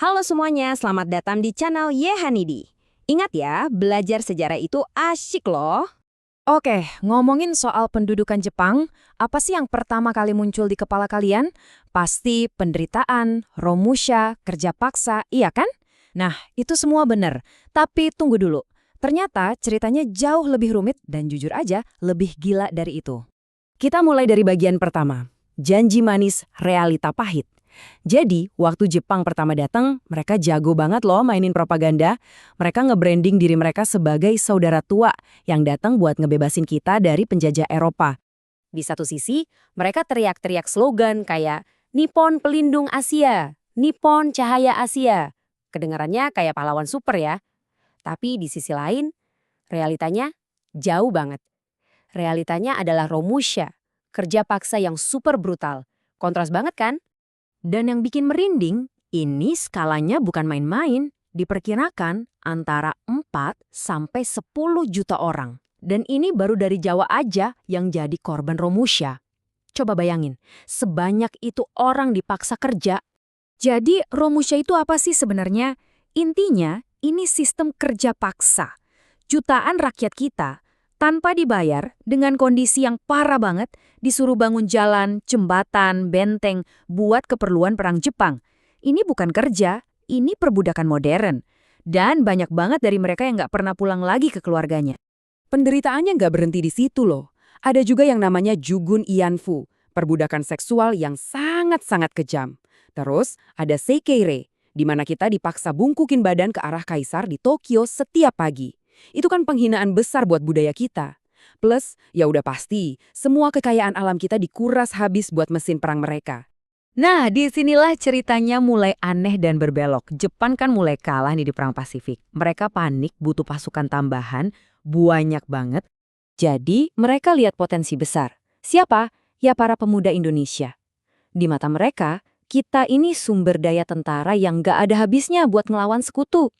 Halo semuanya, selamat datang di channel Yehanidi. Ingat ya, belajar sejarah itu asyik loh. Oke, ngomongin soal pendudukan Jepang, apa sih yang pertama kali muncul di kepala kalian? Pasti penderitaan, Romusha, kerja paksa, iya kan? Nah, itu semua benar. Tapi tunggu dulu. Ternyata ceritanya jauh lebih rumit dan jujur aja lebih gila dari itu. Kita mulai dari bagian pertama, janji manis, realita pahit. Jadi, waktu Jepang pertama datang, mereka jago banget loh mainin propaganda. Mereka nge-branding diri mereka sebagai saudara tua yang datang buat ngebebasin kita dari penjajah Eropa. Di satu sisi, mereka teriak-teriak slogan kayak Nippon Pelindung Asia, Nippon Cahaya Asia. Kedengarannya kayak pahlawan super ya. Tapi di sisi lain, realitanya jauh banget. Realitanya adalah Romusha, kerja paksa yang super brutal. Kontras banget kan? Dan yang bikin merinding, ini skalanya bukan main-main, diperkirakan antara 4 sampai 10 juta orang. Dan ini baru dari Jawa aja yang jadi korban Romusha. Coba bayangin, sebanyak itu orang dipaksa kerja. Jadi, Romusha itu apa sih sebenarnya? Intinya, ini sistem kerja paksa. Jutaan rakyat kita, tanpa dibayar, dengan kondisi yang parah banget, disuruh bangun jalan, jembatan, benteng, buat keperluan perang Jepang. Ini bukan kerja, ini perbudakan modern. Dan banyak banget dari mereka yang nggak pernah pulang lagi ke keluarganya. Penderitaannya nggak berhenti di situ loh. Ada juga yang namanya Jugun Ianfu, perbudakan seksual yang sangat-sangat kejam. Terus ada Seikeire, di mana kita dipaksa bungkukin badan ke arah kaisar di Tokyo setiap pagi. Itu kan penghinaan besar buat budaya kita. Plus, ya udah pasti, semua kekayaan alam kita dikuras habis buat mesin perang mereka. Nah, disinilah ceritanya mulai aneh dan berbelok. Jepang kan mulai kalah nih di Perang Pasifik. Mereka panik, butuh pasukan tambahan, banyak banget. Jadi, mereka lihat potensi besar. Siapa? Ya para pemuda Indonesia. Di mata mereka, kita ini sumber daya tentara yang gak ada habisnya buat ngelawan sekutu.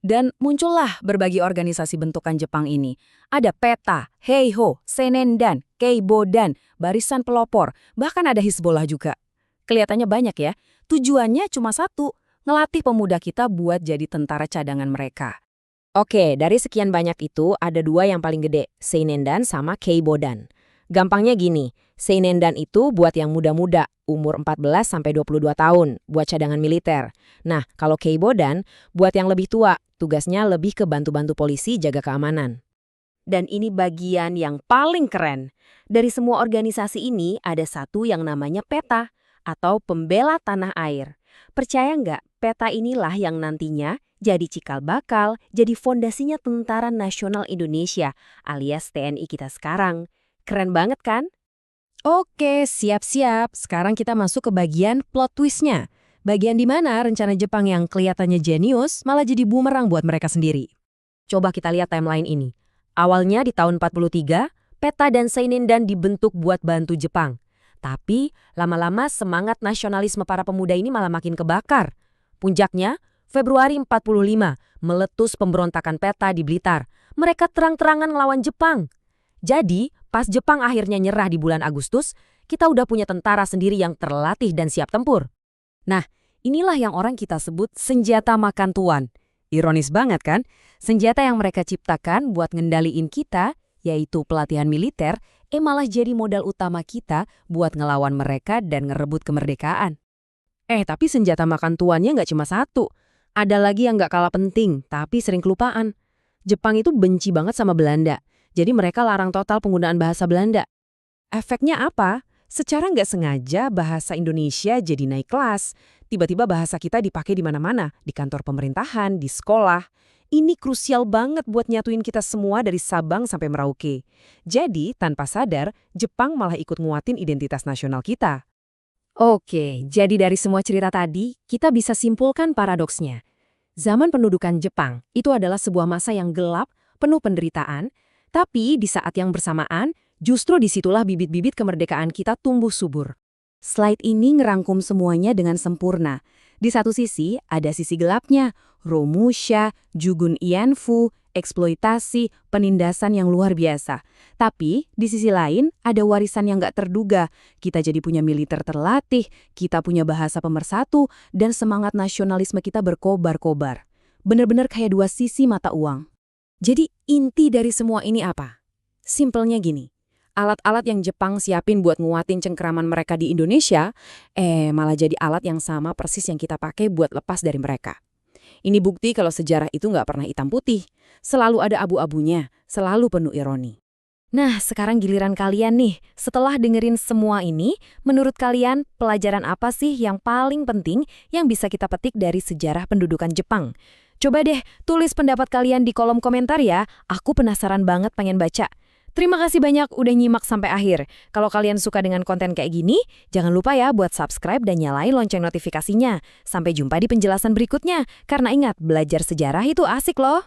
Dan muncullah berbagai organisasi bentukan Jepang ini. Ada PETA, Heiho, Senendan, Keibodan, Barisan Pelopor, bahkan ada Hizbollah juga. Kelihatannya banyak ya, tujuannya cuma satu, ngelatih pemuda kita buat jadi tentara cadangan mereka. Oke, dari sekian banyak itu ada dua yang paling gede, Senendan sama Keibodan. Gampangnya gini, Senendan itu buat yang muda-muda, umur 14-22 tahun, buat cadangan militer. Nah, kalau Keibodan, buat yang lebih tua, tugasnya lebih ke bantu-bantu polisi jaga keamanan. Dan ini bagian yang paling keren. Dari semua organisasi ini ada satu yang namanya PETA, atau Pembela Tanah Air. Percaya nggak, PETA inilah yang nantinya jadi cikal bakal, jadi fondasinya Tentara Nasional Indonesia, alias TNI kita sekarang. Keren banget kan? Oke, siap-siap. Sekarang kita masuk ke bagian plot twist-nya. Bagian di mana rencana Jepang yang kelihatannya jenius malah jadi bumerang buat mereka sendiri. Coba kita lihat timeline ini. Awalnya di tahun 43, PETA dan Senendan dibentuk buat bantu Jepang. Tapi lama-lama semangat nasionalisme para pemuda ini malah makin kebakar. Puncaknya, Februari 45, meletus pemberontakan PETA di Blitar. Mereka terang-terangan ngelawan Jepang. Jadi, pas Jepang akhirnya nyerah di bulan Agustus, kita udah punya tentara sendiri yang terlatih dan siap tempur. Nah, inilah yang orang kita sebut senjata makan tuan. Ironis banget kan? Senjata yang mereka ciptakan buat ngendaliin kita, yaitu pelatihan militer, malah jadi modal utama kita buat ngelawan mereka dan ngerebut kemerdekaan. Tapi senjata makan tuannya nggak cuma satu. Ada lagi yang nggak kalah penting, tapi sering kelupaan. Jepang itu benci banget sama Belanda. Jadi mereka larang total penggunaan bahasa Belanda. Efeknya apa? Secara nggak sengaja bahasa Indonesia jadi naik kelas. Tiba-tiba bahasa kita dipakai di mana-mana, di kantor pemerintahan, di sekolah. Ini krusial banget buat nyatuin kita semua dari Sabang sampai Merauke. Jadi, tanpa sadar, Jepang malah ikut nguatin identitas nasional kita. Oke, jadi dari semua cerita tadi, kita bisa simpulkan paradoksnya. Zaman pendudukan Jepang itu adalah sebuah masa yang gelap, penuh penderitaan, tapi di saat yang bersamaan, justru disitulah bibit-bibit kemerdekaan kita tumbuh subur. Slide ini ngerangkum semuanya dengan sempurna. Di satu sisi, ada sisi gelapnya. Romusha, Jugun Ianfu, eksploitasi, penindasan yang luar biasa. Tapi, di sisi lain, ada warisan yang nggak terduga. Kita jadi punya militer terlatih, kita punya bahasa pemersatu, dan semangat nasionalisme kita berkobar-kobar. Bener-bener kayak dua sisi mata uang. Jadi, inti dari semua ini apa? Simpelnya gini. Alat-alat yang Jepang siapin buat nguatin cengkeraman mereka di Indonesia, malah jadi alat yang sama persis yang kita pakai buat lepas dari mereka. Ini bukti kalau sejarah itu nggak pernah hitam putih. Selalu ada abu-abunya, selalu penuh ironi. Nah, sekarang giliran kalian nih. Setelah dengerin semua ini, menurut kalian pelajaran apa sih yang paling penting yang bisa kita petik dari sejarah pendudukan Jepang? Coba deh tulis pendapat kalian di kolom komentar ya. Aku penasaran banget pengen baca. Terima kasih banyak udah nyimak sampai akhir. Kalau kalian suka dengan konten kayak gini, jangan lupa ya buat subscribe dan nyalain lonceng notifikasinya. Sampai jumpa di penjelasan berikutnya. Karena ingat, belajar sejarah itu asik loh.